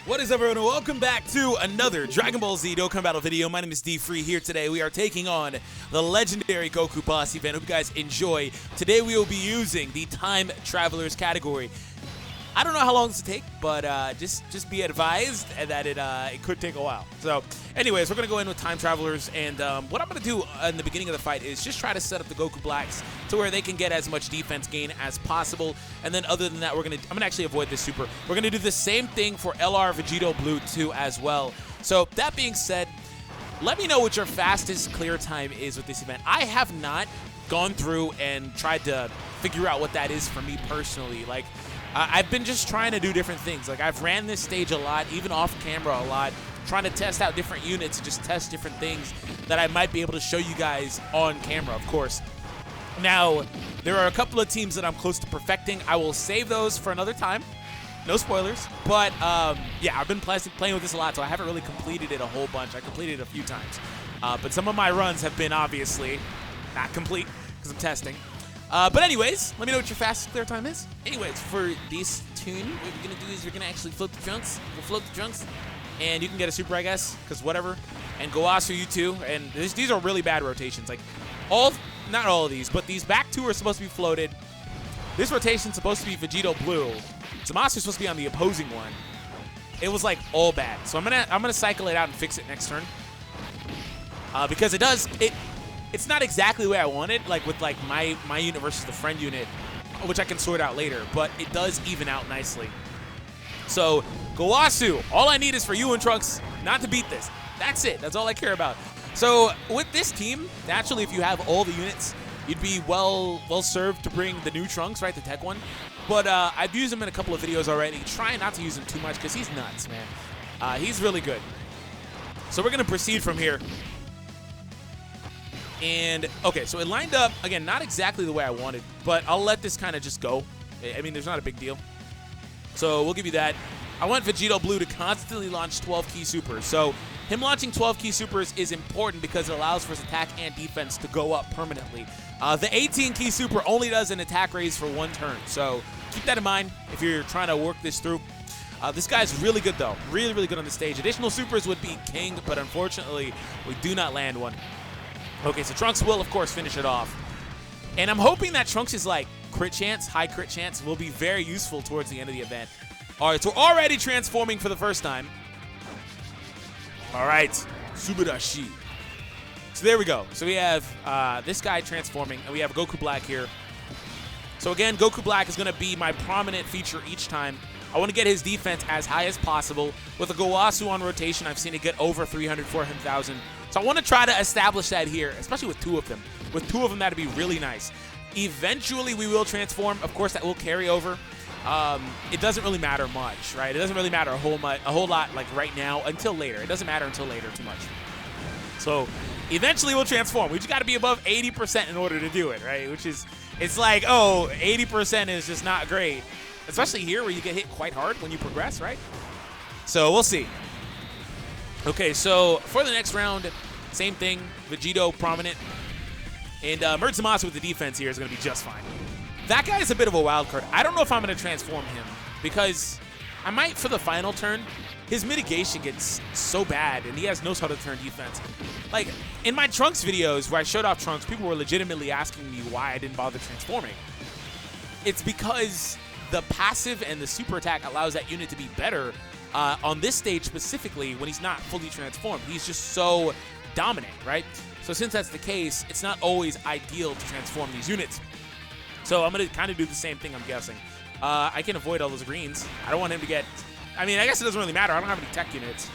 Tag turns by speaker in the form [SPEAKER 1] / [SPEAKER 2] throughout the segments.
[SPEAKER 1] What is up, everyone? Welcome back to another Dragon Ball Z Dokkan Battle video. My name is DFree. Here today we are taking on the legendary Goku boss event. Hope you guys enjoy. Today we will be using the Time Travelers category. I don't know how long this will take, but just be advised that it could take a while. So anyways, we're going to go in with Time Travelers, and what I'm going to do in the beginning of the fight is just try to set up the Goku Blacks to where they can get as much defense gain as possible. And then other than that, I'm going to actually avoid this super. We're going to do the same thing for LR Vegito Blue 2 as well. So that being said, let me know what your fastest clear time is with this event. I have not gone through and tried to figure out what that is for me personally. Like, I've been just trying to do different things. Like, I've ran this stage a lot, even off camera a lot, trying to test out different units and just test different things that I might be able to show you guys on camera, of course. Now, there are a couple of teams that I'm close to perfecting. I will save those for another time. No spoilers. But, yeah, I've been playing with this a lot, so I haven't really completed it a whole bunch. I completed it a few times. But some of my runs have been, obviously, not complete because I'm testing. But anyways, let me know what your fastest clear time is. Anyways, for this tune, what you're going to do is you're going to actually float the trunks. We'll float the trunks, and you can get a super, I guess, because whatever. And Gowasu, you too. And these are really bad rotations. Like, not all of these, but these back two are supposed to be floated. This rotation's supposed to be Vegito Blue. Zamasu is supposed to be on the opposing one. It was, like, all bad. So I'm gonna cycle it out and fix it next turn. Because it's not exactly the way I wanted, like with like my unit versus the friend unit, which I can sort out later, but it does even out nicely. So, Gowasu, all I need is for you and Trunks not to beat this. That's it. That's all I care about. So, with this team, naturally, if you have all the units, you'd be well served to bring the new Trunks, right, the tech one. But I've used him in a couple of videos already. Try not to use him too much because he's nuts, man. He's really good. So we're going to proceed from here. And, okay, so it lined up, again, not exactly the way I wanted, but I'll let this kind of just go. I mean, there's not a big deal. So we'll give you that. I want Vegito Blue to constantly launch 12 key supers. So him launching 12 key supers is important because it allows for his attack and defense to go up permanently. The 18 key super only does an attack raise for one turn. So keep that in mind if you're trying to work this through. This guy's really good, though. Really, really good on the stage. Additional supers would be king, but unfortunately, we do not land one. Okay, so Trunks will, of course, finish it off. And I'm hoping that Trunks' like crit chance, high crit chance, will be very useful towards the end of the event. All right, so we're already transforming for the first time. All right, Subarashi. So there we go. So we have this guy transforming, and we have Goku Black here. So again, Goku Black is going to be my prominent feature each time. I want to get his defense as high as possible. With a Gowasu on rotation, I've seen it get over 300, 400,000. So I want to try to establish that here, especially with two of them. With two of them, that'd be really nice. Eventually, we will transform. Of course, that will carry over. It doesn't really matter much, right? It doesn't really matter a whole lot like right now until later. It doesn't matter until later too much. So eventually, we'll transform. We just got to be above 80% in order to do it, right? Which is, it's like, oh, 80% is just not great. Especially here where you get hit quite hard when you progress, right? So we'll see. Okay, so for the next round, same thing. Vegito prominent. And Merge Zamasu with the defense here is going to be just fine. That guy is a bit of a wild card. I don't know if I'm going to transform him because I might for the final turn. His mitigation gets so bad, and he has no sort of turn defense. Like, in my Trunks videos where I showed off Trunks, people were legitimately asking me why I didn't bother transforming. It's because the passive and the super attack allows that unit to be better. On this stage specifically, when he's not fully transformed, he's just so dominant, right? So since that's the case, it's not always ideal to transform these units. So I'm going to kind of do the same thing, I'm guessing. I can avoid all those greens. I don't want him to get... I mean, I guess it doesn't really matter. I don't have any tech units.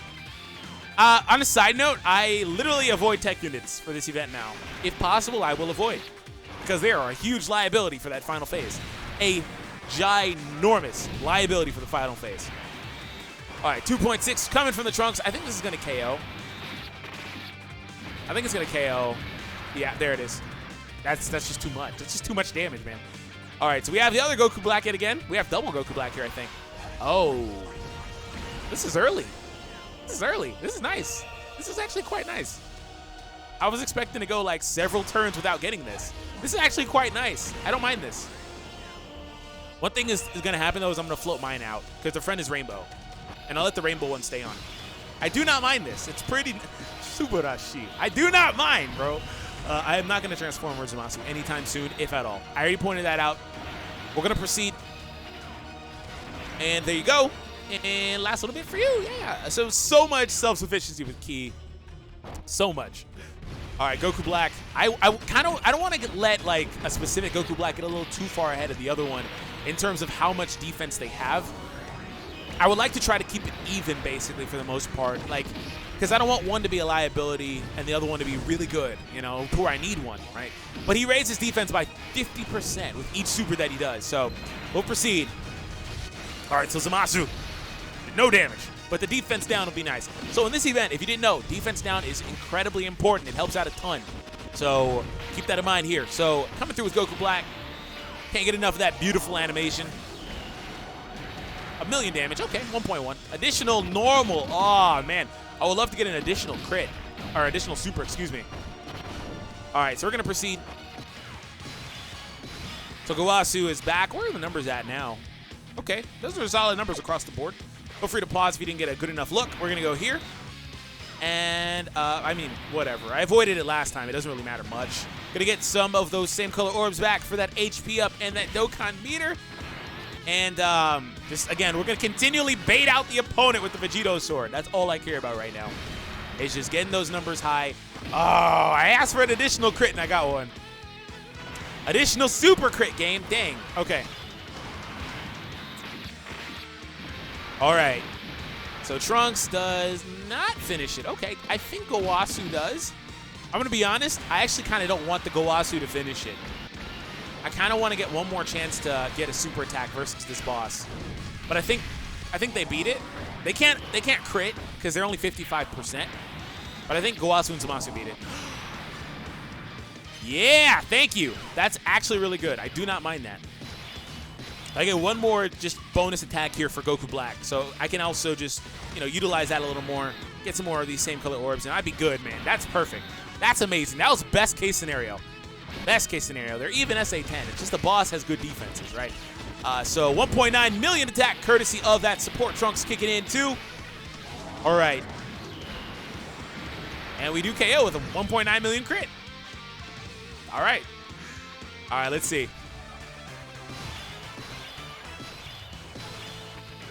[SPEAKER 1] On a side note, I literally avoid tech units for this event now. If possible, I will avoid. Because they are a huge liability for that final phase. A ginormous liability for the final phase. All right, 2.6 coming from the Trunks. I think this is going to KO. I think it's going to KO. Yeah, there it is. That's just too much. That's just too much damage, man. All right, so we have the other Goku Black yet again. We have double Goku Black here, I think. Oh. This is early. This is early. This is nice. This is actually quite nice. I was expecting to go like several turns without getting this. This is actually quite nice. I don't mind this. One thing is going to happen, though, is I'm going to float mine out because the friend is Rainbow. and I'll let the rainbow one stay on. I do not mind this. It's pretty Subarashi. I do not mind, bro. I am not going to transform Zamasu anytime soon, if at all. I already pointed that out. We're going to proceed. And there you go. And last little bit for you. Yeah. So much self-sufficiency with Ki. So much. All right, Goku Black. I don't want to let like a specific Goku Black get a little too far ahead of the other one in terms of how much defense they have. I would like to try to keep it even, basically, for the most part. Like, because I don't want one to be a liability and the other one to be really good, you know, to where I need one, right? But he raised his defense by 50% with each super that he does. So we'll proceed. All right, so Zamasu, no damage, but the defense down will be nice. So in this event, if you didn't know, defense down is incredibly important. It helps out a ton. So keep that in mind here. So coming through with Goku Black. Can't get enough of that beautiful animation. 1,000,000 damage. Okay, 1.1. Additional normal. Oh, man. I would love to get an additional crit. Or additional super, excuse me. All right, so we're going to proceed. So Gowasu is back. Where are the numbers at now? Okay, those are solid numbers across the board. Feel free to pause if you didn't get a good enough look. We're going to go here. And, I mean, whatever. I avoided it last time. It doesn't really matter much. Going to get some of those same color orbs back for that HP up and that Dokkan meter. And just, again, we're going to continually bait out the opponent with the Vegito sword. That's all I care about right now. It's just getting those numbers high. Oh, I asked for an additional crit, and I got one. Additional super crit game. Dang. Okay. All right. So Trunks does not finish it. Okay. I think Gowasu does. I'm going to be honest. I actually kind of don't want the Gowasu to finish it. I kind of want to get one more chance to get a super attack versus this boss. But I think they beat it. They can't crit because they're only 55%. But I think Gowasu and Zamasu beat it. Yeah, thank you. That's actually really good. I do not mind that. I get one more just bonus attack here for Goku Black. So I can also just, you know, utilize that a little more. Get some more of these same color orbs, and I'd be good, man. That's perfect. That's amazing. That was best case scenario. Best case scenario. They're even SA10. It's just the boss has good defenses, right? So 1.9 million attack courtesy of that support Trunks kicking in too. All right. And we do KO with a 1.9 million crit. All right. All right, let's see.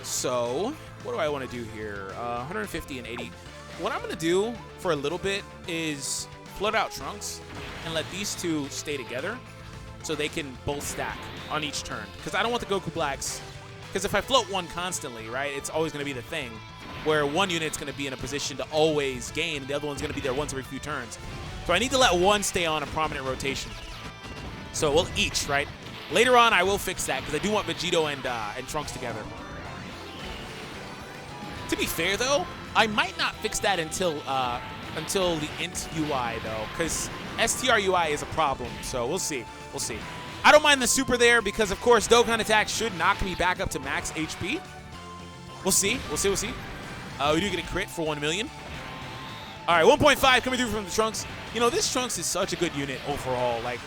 [SPEAKER 1] So what do I want to do here? 150 and 80. What I'm going to do for a little bit is float out Trunks and let these two stay together so they can both stack on each turn. Because I don't want the Goku Blacks. Because if I float one constantly, right, it's always going to be the thing where one unit's going to be in a position to always gain and the other one's going to be there once every few turns. So I need to let one stay on a prominent rotation. So we'll each, right? Later on, I will fix that because I do want Vegito and Trunks together. To be fair, though, I might not fix that until the INT UI, though, because STR UI is a problem, so we'll see. We'll see. I don't mind the super there because, of course, Dokkan attack should knock me back up to max HP. We'll see. We'll see. We'll see. We do get a crit for 1 million. All right, 1.5 coming through from the Trunks. You know, this Trunks is such a good unit overall. Like,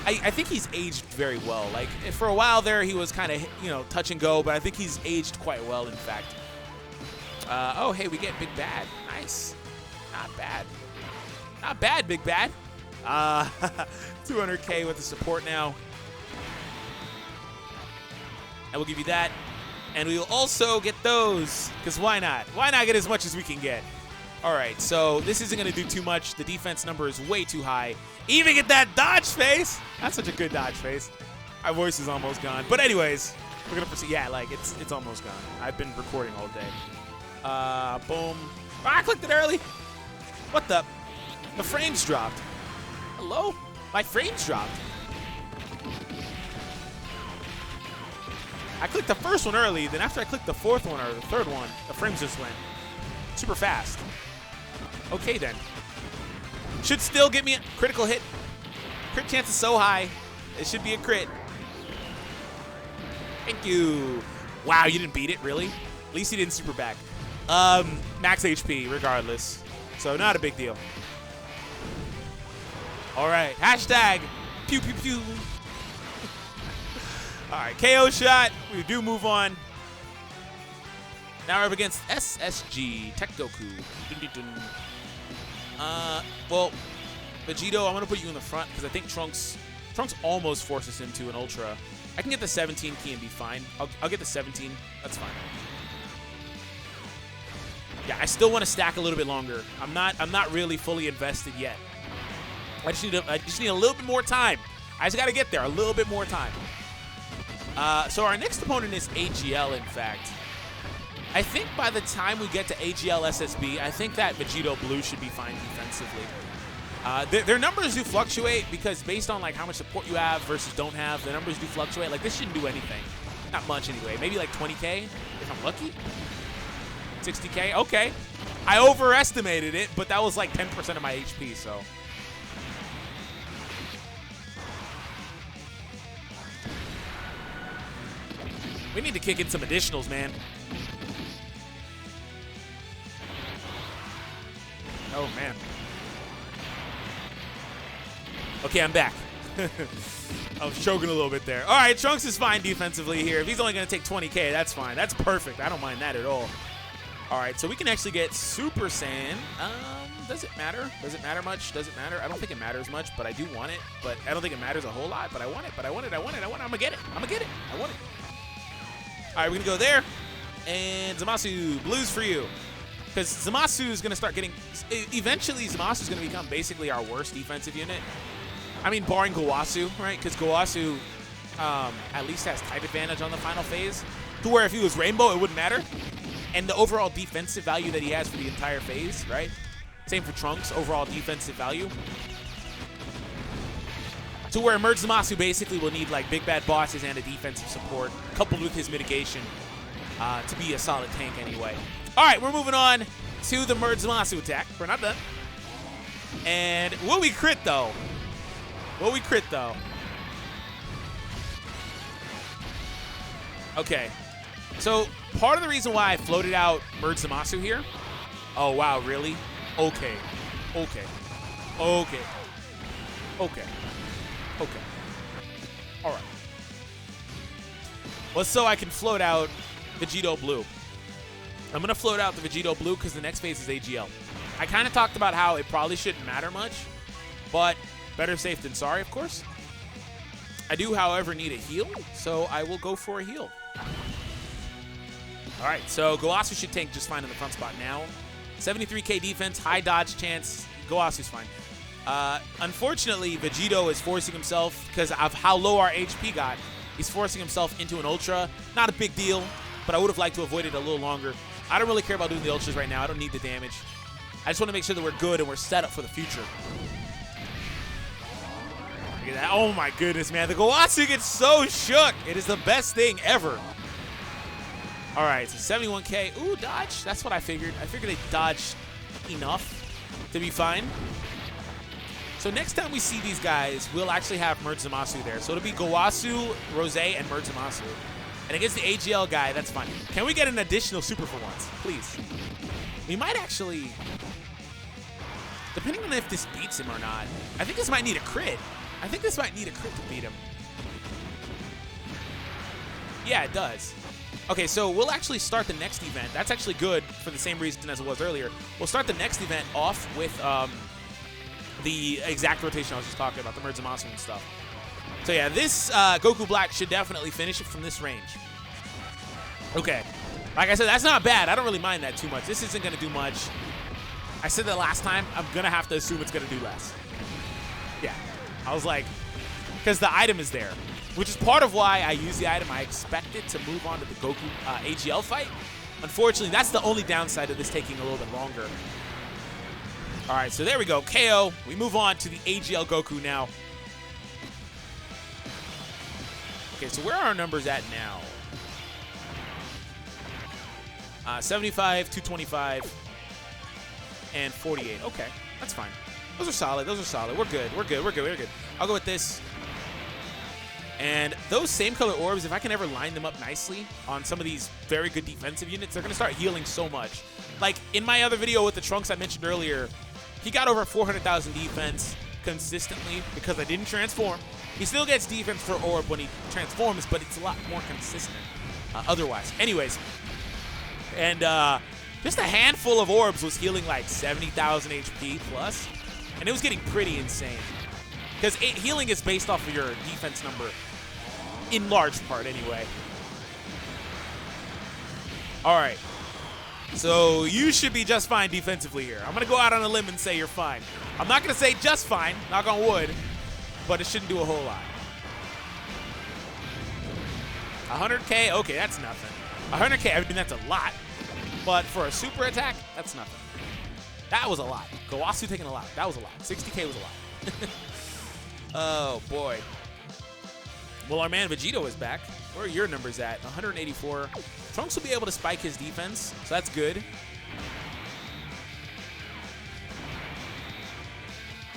[SPEAKER 1] I think he's aged very well. Like, for a while there, he was kind of, you know, touch and go, but I think he's aged quite well, in fact. Oh, hey, we get Big Bad. Nice. Not bad. Not bad, Big Bad. 200K with the support now. And we'll give you that. And we will also get those, because why not? Why not get as much as we can get? All right, so this isn't going to do too much. The defense number is way too high. Even get that dodge face. That's such a good dodge face. My voice is almost gone. But anyways, we're going to proceed. Yeah, like, it's almost gone. I've been recording all day. Boom. Oh, I clicked it early. What the? The frames dropped. Hello? My frames dropped. I clicked the first one early, then after I clicked the fourth one or the third one, the frames just went super fast. Okay, then. Should still get me a critical hit. Crit chance is so high. It should be a crit. Thank you. Wow, you didn't beat it, really? At least you didn't super back. Max HP, regardless. So not a big deal. All right, hashtag pew pew pew. All right, KO shot. We do move on. Now we're up against SSG Tech Goku. Dun, dun, dun. Well, Vegito, I'm going to put you in the front because I think Trunks almost forces him to an Ultra. I can get the 17 key and be fine. I'll get the 17. That's fine. Yeah, I still want to stack a little bit longer. I'm not really fully invested yet. I just need a little bit more time. I just got to get there. A little bit more time. So our next opponent is AGL, in fact. I think by the time we get to AGL SSB, I think that Vegito Blue should be fine defensively. Their numbers do fluctuate because based on like how much support you have versus don't have, the numbers do fluctuate. Like this shouldn't do anything. Not much anyway. Maybe like 20K if I'm lucky. 60K. Okay. I overestimated it, but that was like 10% of my HP, so. We need to kick in some additionals, man. Oh, man. Okay, I'm back. I was choking a little bit there. All right, Trunks is fine defensively here. If he's only going to take 20K, that's fine. That's perfect. I don't mind that at all. All right, so we can actually get Super Saiyan. Does it matter? Does it matter much? Does it matter? I don't think it matters much, but I do want it. But I don't think it matters a whole lot, but I want it. I'm going to get it. I'm going to get it. I want it. All right, we're going to go there. And Zamasu, blues for you. Because Zamasu is going to start getting... Eventually, Zamasu is going to become basically our worst defensive unit. I mean, barring Gowasu, right? Because Gowasu at least has type advantage on the final phase. To where if he was Rainbow, it wouldn't matter. And the overall defensive value that he has for the entire phase, right? Same for Trunks, overall defensive value. To where Merge Zamasu basically will need like big bad bosses and a defensive support, coupled with his mitigation to be a solid tank anyway. All right, we're moving on to the Merge Zamasu attack. We're not done. And will we crit though? Will we crit though? Okay. So part of the reason why I floated out Merge Zamasu here. Oh wow, really? Okay. Okay. Okay. Okay. Okay. All right. Well, so I can float out Vegito Blue. I'm going to float out the Vegito Blue because the next phase is AGL. I kind of talked about how it probably shouldn't matter much, but better safe than sorry, of course. I do, however, need a heal, so I will go for a heal. All right, so Gowasu should tank just fine in the front spot now. 73K defense, high dodge chance. Goasu's fine. Unfortunately, Vegito is forcing himself, because of how low our HP got, he's forcing himself into an Ultra. Not a big deal, but I would have liked to avoid it a little longer. I don't really care about doing the Ultras right now. I don't need the damage. I just want to make sure that we're good and we're set up for the future. Look at that. Oh my goodness, man. The Gowasu gets so shook. It is the best thing ever. All right, so 71K. Ooh, dodge. That's what I figured. I figured they dodged enough to be fine. So next time we see these guys, we'll actually have Merge Zamasu there. So it'll be Gowasu, Rose, and Merge Zamasu. And against the AGL guy, that's fine. Can we get an additional super for once, please? We might actually, depending on if this beats him or not, I think this might need a crit. I think this might need a crit to beat him. Yeah, it does. Okay, so we'll actually start the next event. That's actually good for the same reason as it was earlier. We'll start the next event off with the exact rotation I was just talking about, the Merge Zamasu and stuff. So yeah, this Goku Black should definitely finish it from this range. Okay. Like I said, that's not bad. I don't really mind that too much. This isn't going to do much. I said that last time. I'm going to have to assume it's going to do less. Yeah. I was like, because the item is there, which is part of why I use the item. I expect it to move on to the Goku AGL fight. Unfortunately, that's the only downside of this taking a little bit longer. All right, so there we go. KO. We move on to the AGL Goku now. Okay, so where are our numbers at now? 75, 225, and 48. Okay, that's fine. Those are solid. Those are solid. We're good. We're good. We're good. We're good. I'll go with this. And those same color orbs, if I can ever line them up nicely on some of these very good defensive units, they're going to start healing so much. Like in my other video with the Trunks I mentioned earlier, he got over 400,000 defense consistently because I didn't transform. He still gets defense for orb when he transforms, but it's a lot more consistent otherwise. Anyways, And just a handful of orbs was healing like 70,000 HP plus. And it was getting pretty insane. Because healing is based off of your defense number. In large part, anyway. All right. So you should be just fine defensively here. I'm going to go out on a limb and say you're fine. I'm not going to say just fine, knock on wood, but it shouldn't do a whole lot. 100K? Okay, that's nothing. 100K, I mean, that's a lot. But for a super attack, that's nothing. That was a lot. Gowasu taking a lot. That was a lot. 60K was a lot. Oh, boy. Well, our man Vegito is back. Where are your numbers at? 184. Trunks will be able to spike his defense, so that's good.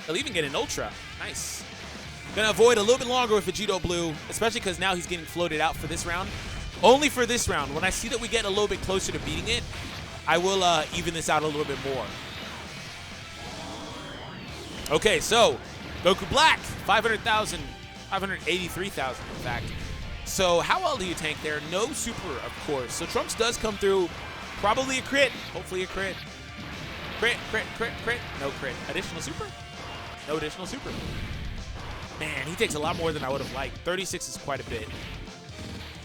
[SPEAKER 1] He'll even get an Ultra. Nice. Gonna avoid a little bit longer with Vegito Blue, especially because now he's getting floated out for this round. Only for this round. When I see that we get a little bit closer to beating it, I will even this out a little bit more. Okay, so Goku Black, 500,000, 583,000 in fact. So how well do you tank there? No super, of course. So Trunks does come through. Probably a crit. Hopefully a crit. Crit, crit, crit, crit. No crit. Additional super? No additional super. Man, he takes a lot more than I would have liked. 36 is quite a bit.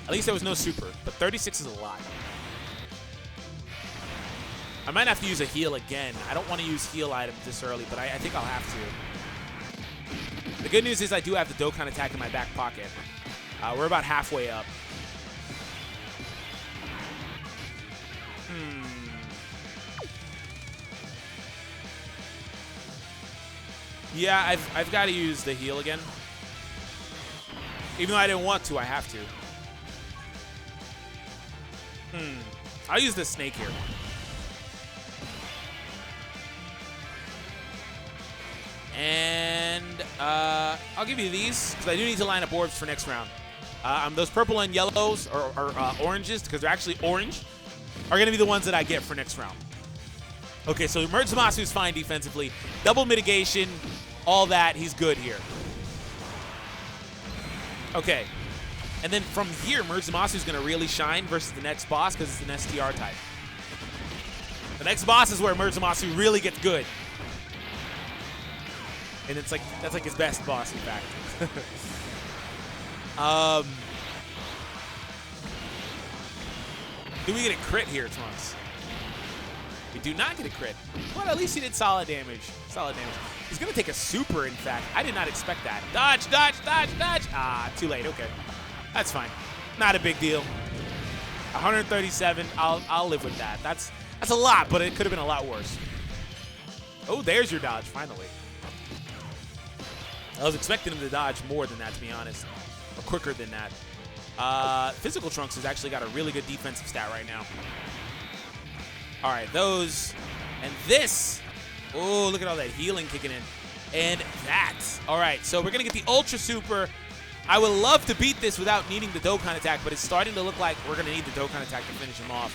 [SPEAKER 1] At least there was no super, but 36 is a lot. I might have to use a heal again. I don't want to use heal items this early, but I think I'll have to. The good news is I do have the Dokkan attack in my back pocket. We're about halfway up. Yeah, I've got to use the heal again. Even though I didn't want to, I have to. I'll use the snake here. And I'll give you these, because I do need to line up orbs for next round. Those purple and yellows, or oranges, because they're actually orange, are going to be the ones that I get for next round. Okay, so Merge Zamasu is fine defensively. Double mitigation, all that, he's good here. Okay. And then from here, Merge Zamasu is going to really shine versus the next boss because it's an STR type. The next boss is where Merge Zamasu really gets good. And it's like, that's like his best boss, in fact. Do we get a crit here, Trunks? We do not get a crit. But at least he did solid damage. Solid damage. He's going to take a super, in fact. I did not expect that. Dodge, dodge, dodge, dodge. Ah, too late. Okay. That's fine. Not a big deal. 137. I'll live with that. That's a lot, but it could have been a lot worse. Oh, there's your dodge, finally. I was expecting him to dodge more than that, to be honest. Or quicker than that. Physical Trunks has actually got a really good defensive stat right now. All right, those. And this. Oh, look at all that healing kicking in. And that. All right, so we're going to get the Ultra Super. I would love to beat this without needing the Dokkan attack, but it's starting to look like we're going to need the Dokkan attack to finish him off.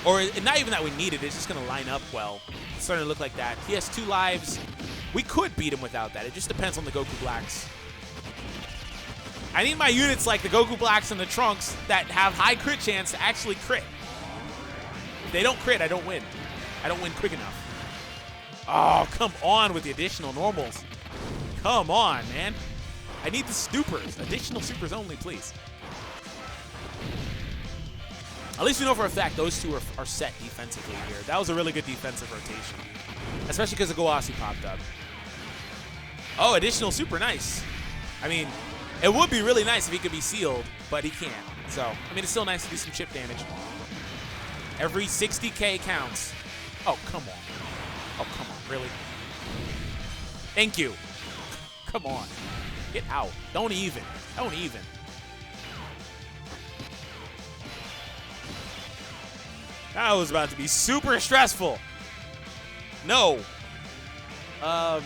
[SPEAKER 1] Or not even that we need it. It's just going to line up well. It's starting to look like that. He has 2 lives. We could beat him without that. It just depends on the Goku Blacks. I need my units like the Goku Blacks and the Trunks that have high crit chance to actually crit. If they don't crit, I don't win. I don't win quick enough. Oh, come on with the additional normals. Come on, man. I need the supers. Additional supers only, please. At least we know for a fact those two are set defensively here. That was a really good defensive rotation. Especially because the Gowasu popped up. Oh, additional super, nice. I mean, it would be really nice if he could be sealed, but he can't. So, I mean, it's still nice to do some chip damage. Every 60K counts. Oh, come on. Oh, come on, really? Thank you. Come on. Get out. Don't even. Don't even. That was about to be super stressful. No. I'm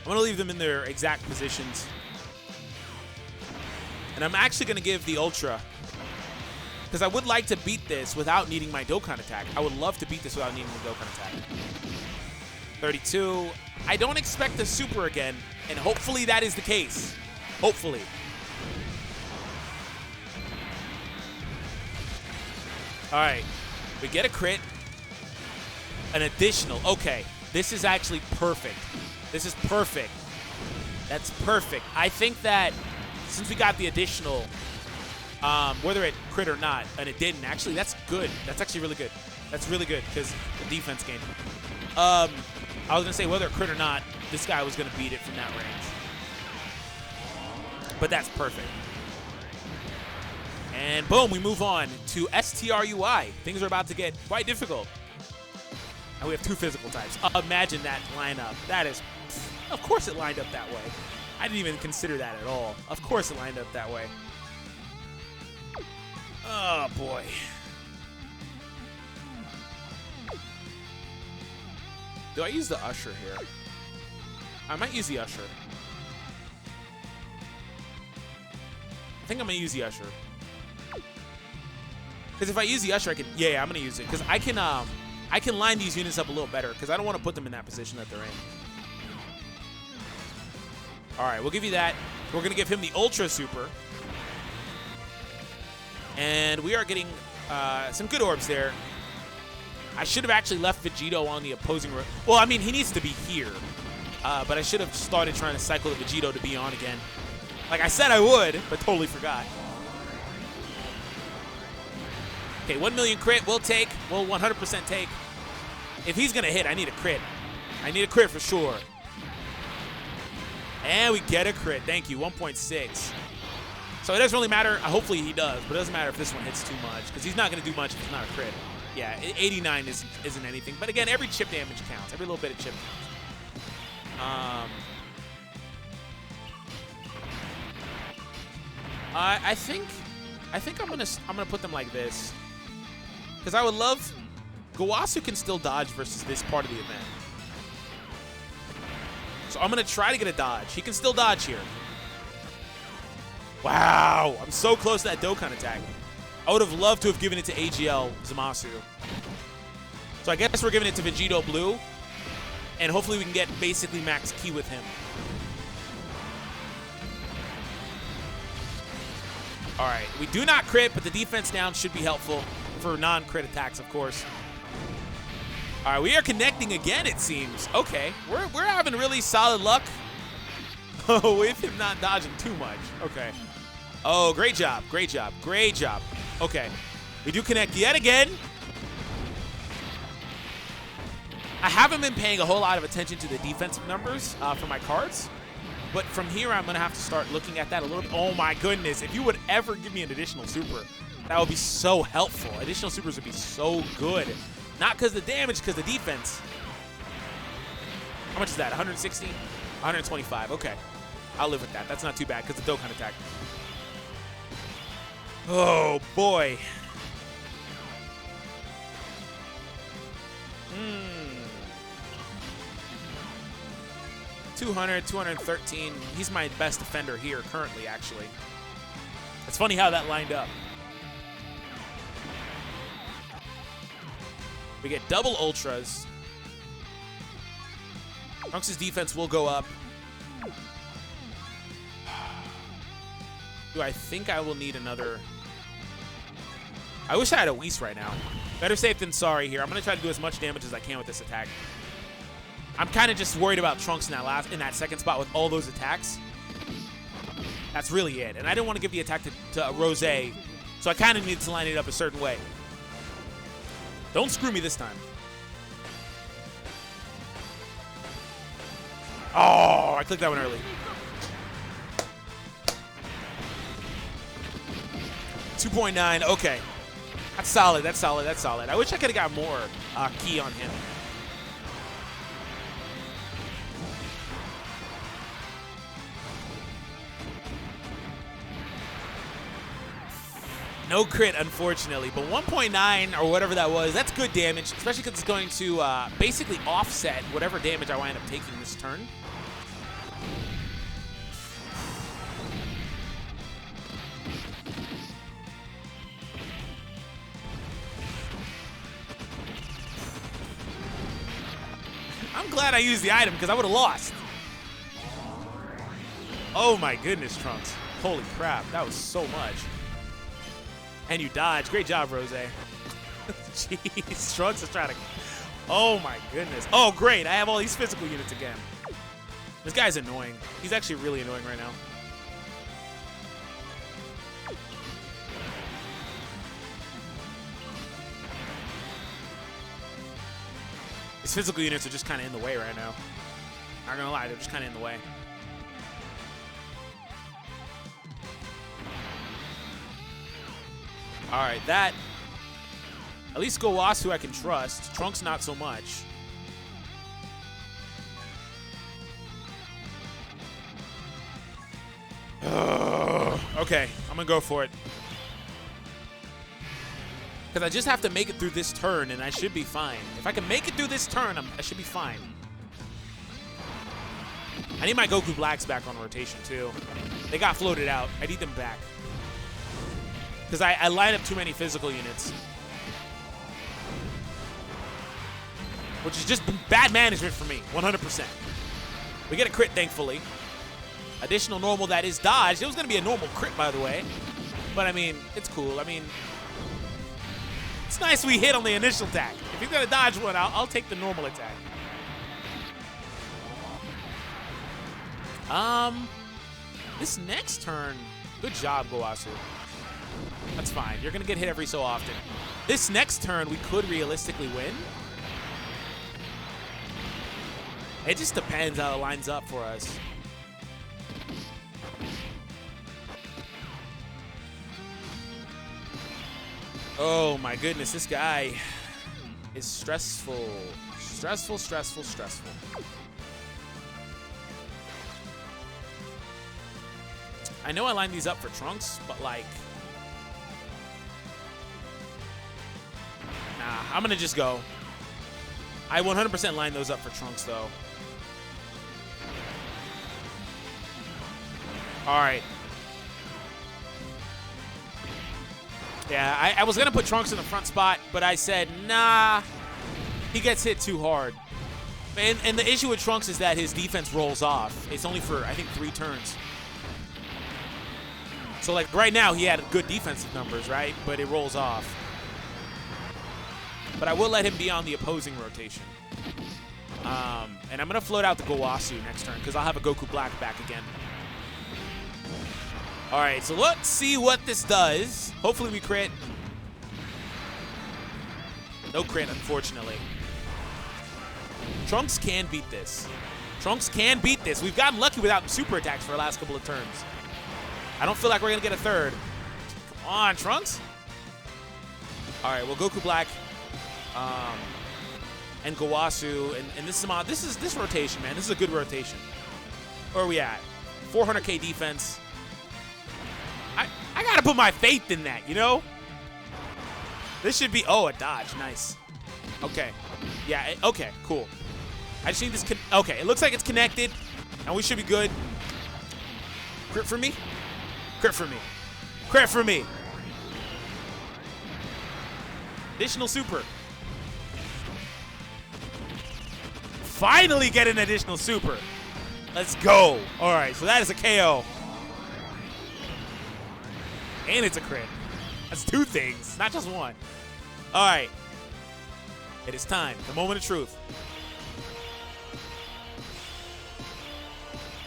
[SPEAKER 1] going to leave them in their exact positions. And I'm actually going to give the Ultra. Because I would like to beat this without needing my Dokkan attack. I would love to beat this without needing the Dokkan attack. 32. I don't expect the super again. And hopefully that is the case. Hopefully. All right. We get a crit. An additional. Okay. This is actually perfect. This is perfect. That's perfect. I think that since we got the additional, whether it crit or not, and it didn't, actually, that's good. That's actually really good. That's really good because the defense game. I was going to say whether it crit or not, this guy was going to beat it from that range. But that's perfect. And boom, we move on to STR UI. Things are about to get quite difficult. And we have 2 physical types. Imagine that lineup. That is, of course it lined up that way. I didn't even consider that at all. Of course it lined up that way. Oh, boy. Do I use the Usher here? I might use the Usher. I think I'm going to use the Usher. Because if I use the Usher, I can... Yeah, I'm going to use it. Because I can line these units up a little better. Because I don't want to put them in that position that they're in. All right, we'll give you that. We're going to give him the Ultra Super. And we are getting some good orbs there. I should have actually left Vegito on the opposing row. Well, I mean, he needs to be here. But I should have started trying to cycle the Vegito to be on again. Like I said I would, but totally forgot. Okay, 1 million crit we'll take. We'll 100% take. If he's going to hit, I need a crit. I need a crit for sure. And we get a crit. Thank you, 1.6. So it doesn't really matter. Hopefully he does, but it doesn't matter if this one hits too much because he's not going to do much if it's not a crit. Yeah, 89 isn't anything. But again, every chip damage counts. Every little bit of chip counts. I think I'm gonna put them like this because I would love Gowasu can still dodge versus this part of the event. So I'm gonna try to get a dodge. He can still dodge here. Wow, I'm so close to that Dokkan attack. I would have loved to have given it to AGL Zamasu. So I guess we're giving it to Vegito Blue, and hopefully we can get basically max ki with him. All right, we do not crit, but the defense down should be helpful for non-crit attacks, of course. All right, we are connecting again, it seems. Okay, we're having really solid luck with him not dodging too much. Okay. Oh, great job, great job, great job. Okay, we do connect yet again. I haven't been paying a whole lot of attention to the defensive numbers for my cards. But from here, I'm going to have to start looking at that a little bit. Oh, my goodness. If you would ever give me an additional super, that would be so helpful. Additional supers would be so good. Not because of the damage, because of the defense. How much is that? 160? 125. Okay. I'll live with that. That's not too bad because the Dokkan attack. Oh, boy. 200, 213. He's my best defender here currently, actually. It's funny how that lined up. We get double ultras. Trunks' defense will go up. Do I think I will need another? I wish I had a Whis right now. Better safe than sorry here. I'm going to try to do as much damage as I can with this attack. I'm kind of just worried about Trunks in that second spot with all those attacks. That's really it. And I didn't want to give the attack to Rose, so I kind of needed to line it up a certain way. Don't screw me this time. Oh, I clicked that one early. 2.9, okay. That's solid, that's solid, that's solid. I wish I could have got more ki on him. No crit, unfortunately, but 1.9 or whatever that was, that's good damage, especially because it's going to basically offset whatever damage I wind up taking this turn. I'm glad I used the item because I would have lost. Oh my goodness, Trunks. Holy crap, that was so much. And you dodged. Great job, Rose. Jeez, Trunks is trying to... Oh, my goodness. Oh, great. I have all these physical units again. This guy's annoying. He's actually really annoying right now. His physical units are just kind of in the way right now. Not gonna lie, they're just kind of in the way. All right, that... At least Gowasu I can trust. Trunks not so much. Okay, I'm gonna go for it. Because I just have to make it through this turn, and I should be fine. If I can make it through this turn, I should be fine. I need my Goku Blacks back on rotation, too. They got floated out. I need them back. Because I line up too many physical units. Which is just bad management for me, 100%. We get a crit, thankfully. Additional normal that is dodged. It was going to be a normal crit, by the way. But, I mean, it's cool. I mean, it's nice we hit on the initial attack. If he's going to dodge one, I'll take the normal attack. This next turn, good job, Gowasu. That's fine. You're going to get hit every so often. This next turn, we could realistically win. It just depends how it lines up for us. Oh my goodness, this guy is stressful. Stressful, stressful, stressful. I know I lined these up for Trunks, but like... Nah, I'm gonna just go. I 100% lined those up for Trunks, though. All right. Yeah, I was going to put Trunks in the front spot, but I said, nah, he gets hit too hard. And the issue with Trunks is that his defense rolls off. It's only for, I think, 3 turns. So, like, right now, he had good defensive numbers, right? But it rolls off. But I will let him be on the opposing rotation. And I'm going to float out the Gowasu next turn because I'll have a Goku Black back again. All right, so let's see what this does. Hopefully we crit. No crit, unfortunately. Trunks can beat this. Trunks can beat this. We've gotten lucky without super attacks for the last couple of turns. I don't feel like we're going to get a third. Come on, Trunks. All right, well, Goku Black and Gowasu, and this rotation, man. This is a good rotation. Where are we at? 400k defense. I gotta put my faith in that, you know? This should be, oh, a dodge, nice. Okay, yeah, okay, cool. I just need this, okay, it looks like it's connected, and we should be good. Crit for me? Crit for me. Crit for me. Additional super. Finally get an additional super. Let's go. All right, so that is a KO. And it's a crit. That's 2 things, not just 1. All right. It is time. The moment of truth.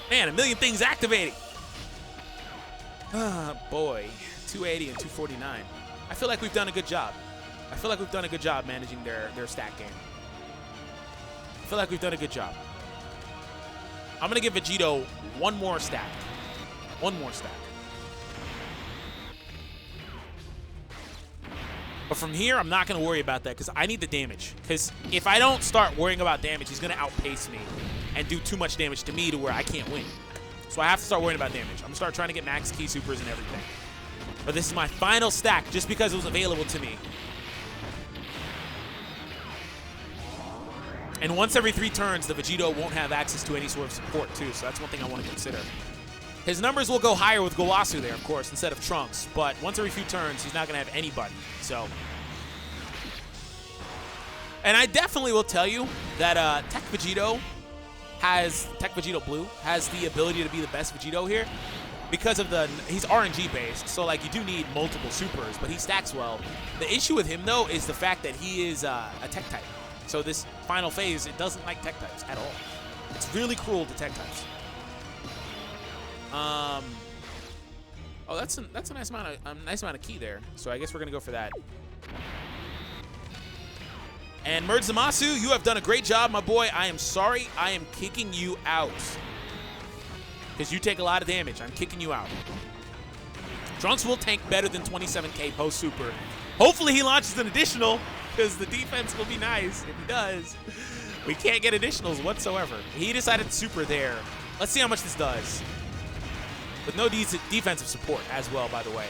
[SPEAKER 1] Man, 1,000,000 things activating. Ah, boy. 280 and 249. I feel like we've done a good job. I feel like we've done a good job managing their stat game. I feel like we've done a good job. I'm going to give Vegito 1 more stack. 1 more stack. But from here, I'm not going to worry about that because I need the damage. Because if I don't start worrying about damage, he's going to outpace me and do too much damage to me to where I can't win. So I have to start worrying about damage. I'm going to start trying to get max key supers and everything. But this is my final stack just because it was available to me. And once every 3 turns, the Vegito won't have access to any sort of support, too. So that's one thing I want to consider. His numbers will go higher with Gowasu there, of course, instead of Trunks. But once every few turns, he's not going to have anybody. So. And I definitely will tell you that Tech Vegito Blue has the ability to be the best Vegito here. because of he's RNG based, so like you do need multiple supers, but he stacks well. The issue with him though is the fact that he is a tech type. So this final phase, it doesn't like tech types at all. It's really cruel to tech types. Oh, that's a nice amount of key there. So I guess we're gonna go for that. And Merge Zamasu, you have done a great job, my boy. I am sorry. I am kicking you out. Because you take a lot of damage. I'm kicking you out. Trunks will tank better than 27k post-super. Hopefully he launches an additional, because the defense will be nice if he does. We can't get additionals whatsoever. He decided to super there. Let's see how much this does. With no defensive support as well, by the way.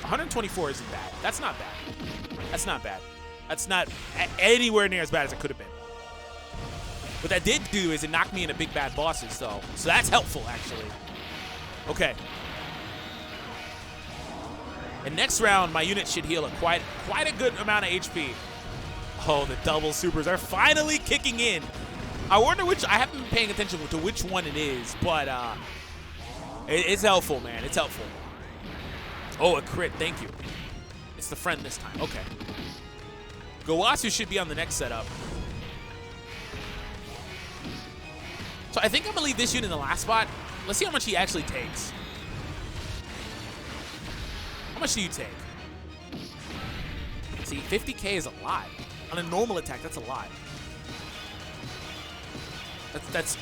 [SPEAKER 1] 124 isn't bad. That's not bad. That's not bad. That's not anywhere near as bad as it could have been. What that did do is it knocked me into big bad bosses, though. So that's helpful, actually. Okay. And next round, my unit should heal quite a good amount of HP. Oh, the double supers are finally kicking in. I wonder which. I haven't been paying attention to which one it is, but it's helpful, man. It's helpful. Oh, a crit. Thank you. It's the friend this time. Okay. Gowasu should be on the next setup. So I think I'm going to leave this unit in the last spot. Let's see how much he actually takes. How much do you take? See, 50k is a lot. On a normal attack, that's a lot. That's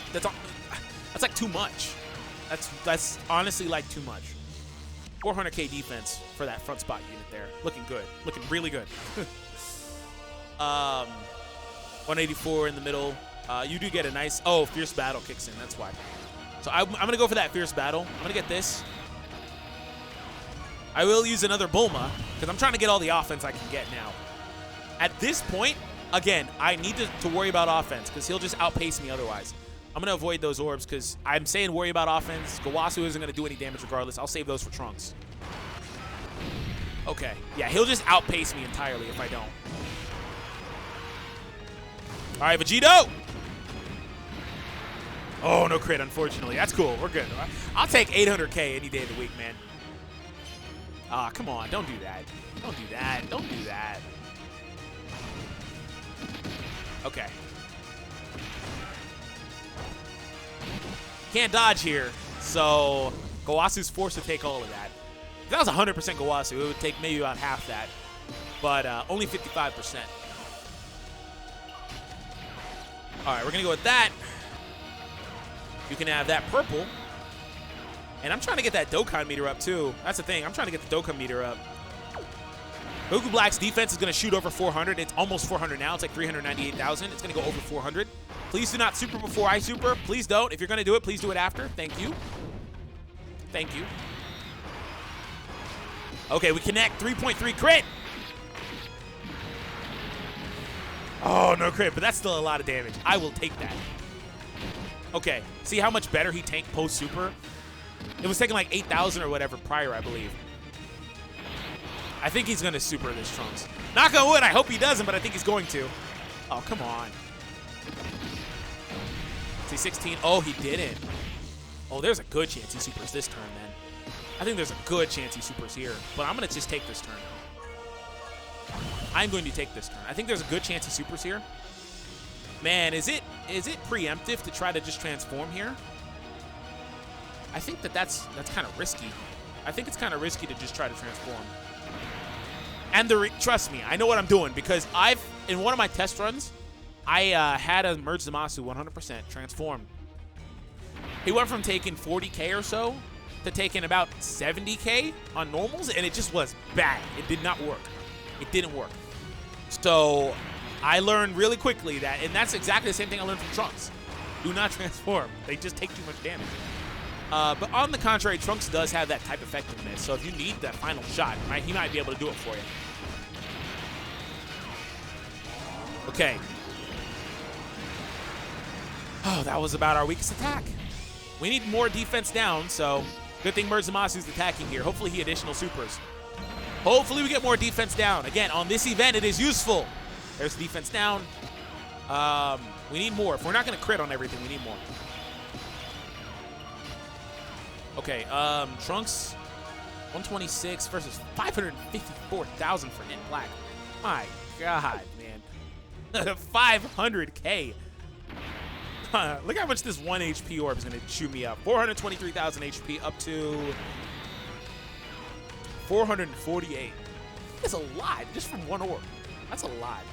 [SPEAKER 1] like too much. That's honestly like too much. 400k defense for that front spot unit there. Looking good. Looking really good. 184 in the middle. You do get a nice... Oh, Fierce Battle kicks in. That's why. So I'm going to go for that Fierce Battle. I'm going to get this. I will use another Bulma, because I'm trying to get all the offense I can get now. At this point, again, I need to worry about offense, because he'll just outpace me otherwise. I'm going to avoid those orbs, because I'm saying worry about offense. Gowasu isn't going to do any damage regardless. I'll save those for Trunks. Okay. Yeah, he'll just outpace me entirely if I don't. All right, Vegito! Oh, no crit, unfortunately. That's cool. We're good. I'll take 800k any day of the week, man. Ah, come on. Don't do that. Don't do that. Don't do that. Okay. Can't dodge here, so Gowasu's forced to take all of that. If that was 100% Gowasu, it would take maybe about half that, but only 55%. All right, we're going to go with that. You can have that purple. And I'm trying to get that Dokkan meter up, too. That's the thing. I'm trying to get the Dokkan meter up. Goku Black's defense is going to shoot over 400. It's almost 400 now. It's like 398,000. It's going to go over 400. Please do not super before I super. Please don't. If you're going to do it, please do it after. Thank you. Thank you. Okay, we connect. 3.3 crit. Oh, no crit, but that's still a lot of damage. I will take that. Okay, see how much better he tanked post-super? It was taking like 8,000 or whatever prior, I believe. I think he's going to super this Trunks. Knock on wood, I hope he doesn't, but I think he's going to. Oh, come on. See, 16. Oh, he didn't. Oh, there's a good chance he supers this turn, man. I think there's a good chance he supers here, but I'm going to just take this turn. I'm going to take this turn. I think there's a good chance he supers here. Man, is it preemptive to try to just transform here? I think that's kind of risky. I think it's kind of risky to just try to transform. And trust me, I know what I'm doing, because in one of my test runs, I had a Merge Zamasu 100% transformed. He went from taking 40k or so to taking about 70k on normals, and it just was bad. It did not work. It didn't work. So I learned really quickly that, and that's exactly the same thing I learned from Trunks. Do not transform. They just take too much damage. But on the contrary, Trunks does have that type effectiveness. So if you need that final shot, right, he might be able to do it for you. Okay. Oh, that was about our weakest attack. We need more defense down, so good thing Merge Zamasu's attacking here. Hopefully he additional supers. Hopefully we get more defense down. Again, on this event, it is useful. There's defense down. We need more. If we're not going to crit on everything, we need more. Okay, Trunks, 126 versus 554,000 for Int Black. My God, man. 500K. Look how much this 1 HP orb is going to chew me up. 423,000 HP up to 448. That's a lot just from one orb. That's a lot.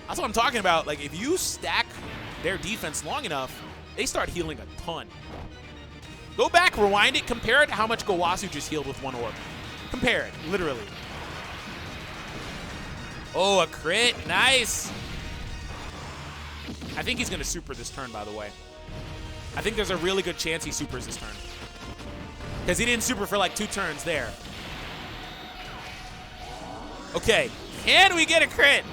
[SPEAKER 1] That's what I'm talking about. Like, if you stack their defense long enough, they start healing a ton. Go back, rewind it, compare it to how much Gowasu just healed with one orb. Compare it, literally. Oh, a crit. Nice. I think he's going to super this turn, by the way. I think there's a really good chance he supers this turn. Because he didn't super for like 2 turns there. Okay. Can we get a crit?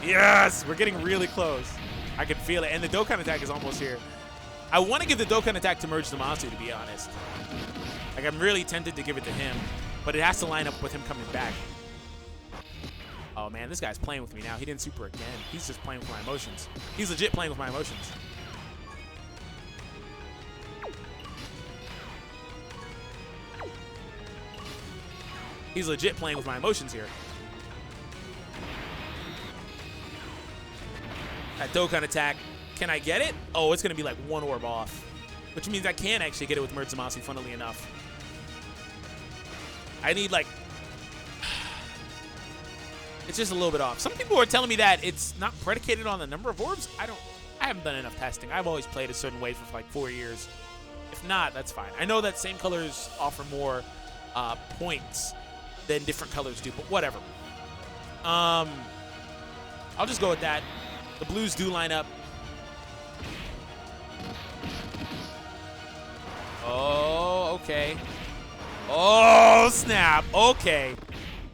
[SPEAKER 1] Yes. We're getting really close. I can feel it. And the Dokkan attack is almost here. I want to give the Dokkan attack to Merge Zamasu, to be honest. Like, I'm really tempted to give it to him. But it has to line up with him coming back. Oh, man, this guy's playing with me now. He didn't super again. He's just playing with my emotions. He's legit playing with my emotions. He's legit playing with my emotions here. That Dokkan attack. Can I get it? Oh, it's going to be like 1 orb off. Which means I can actually get it with Merge Zamasu, funnily enough. I need, like... It's just a little bit off. Some people are telling me that it's not predicated on the number of orbs. I haven't done enough testing. I've always played a certain way for like 4 years. If not, that's fine. I know that same colors offer more points than different colors do, but whatever. I'll just go with that. The blues do line up. Oh, okay. Oh, snap. Okay.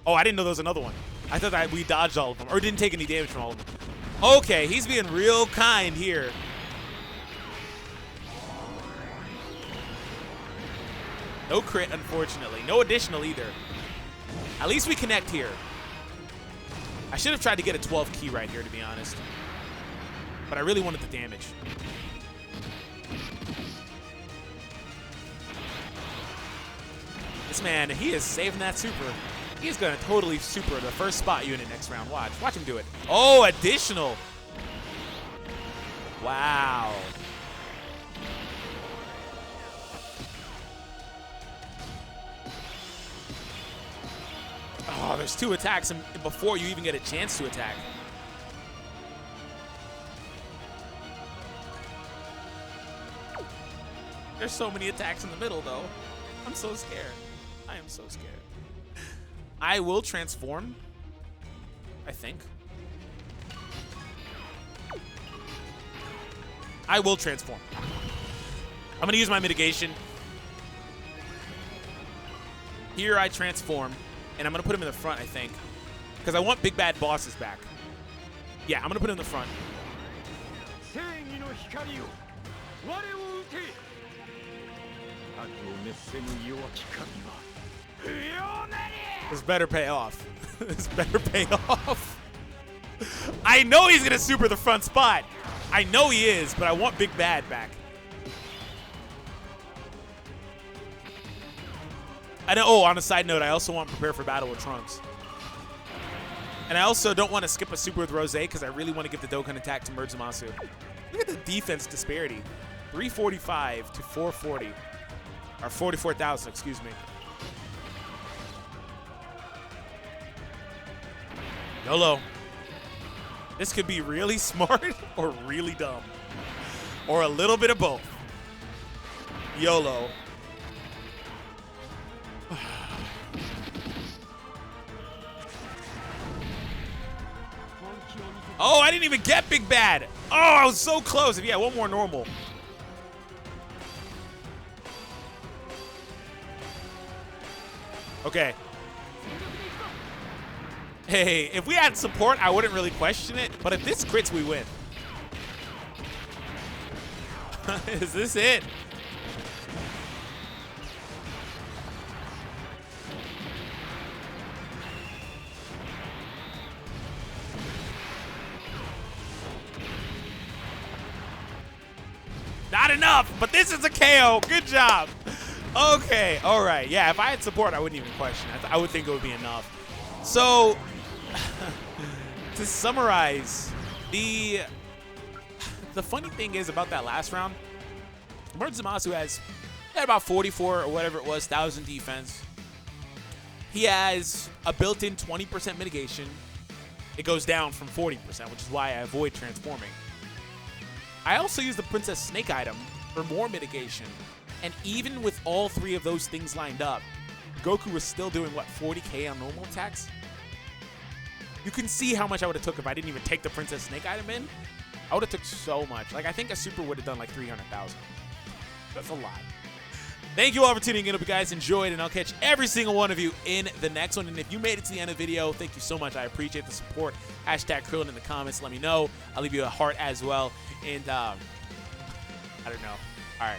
[SPEAKER 1] Oh, I didn't know there was another one. I thought that we dodged all of them, or didn't take any damage from all of them. Okay, he's being real kind here. No crit, unfortunately. No additional either. At least we connect here. I should have tried to get a 12 key right here, to be honest. But I really wanted the damage. This man, he is saving that super. He's going to totally super the first spot unit next round. Watch. Watch him do it. Oh, additional. Wow. Oh, there's 2 attacks before you even get a chance to attack. There's so many attacks in the middle, though. I'm so scared. I am so scared. I will transform, I think. I will transform. I'm going to use my mitigation. Here I transform, and I'm going to put him in the front, I think, because I want big bad bosses back. Yeah, I'm going to put him in the front. This better pay off. This better pay off. I know he's going to super the front spot. I know he is, but I want Big Bad back. I know. Oh, on a side note, I also want to prepare for battle with Trunks. And I also don't want to skip a super with Rose because I really want to give the Dokkan attack to Merge Zamasu. Look at the defense disparity. 345 to 440. Or 44,000, excuse me. YOLO. This could be really smart or really dumb. Or a little bit of both. YOLO. Oh, I didn't even get Big Bad. Oh, I was so close. If he had one more normal. Okay. Hey, if we had support, I wouldn't really question it. But if this crits, we win. Is this it? Not not enough, but this is a KO. Good job. Okay, all right. Yeah, if I had support, I wouldn't even question it. I would think it would be enough. So, to summarize, the funny thing is about that last round, Emergent Zamasu has about 44 or whatever it was, 1,000 defense. He has a built-in 20% mitigation. It goes down from 40%, which is why I avoid transforming. I also use the Princess Snake item for more mitigation. And even with all 3 of those things lined up, Goku was still doing, what, 40k on normal attacks? You can see how much I would have took if I didn't even take the Princess Snake item in. I would have took so much. Like, I think a super would have done like 300,000. That's a lot. Thank you all for tuning in. Hope you guys enjoyed, and I'll catch every single one of you in the next one. And if you made it to the end of the video, thank you so much. I appreciate the support. Hashtag Krillin in the comments. Let me know. I'll leave you a heart as well. And I don't know. All right.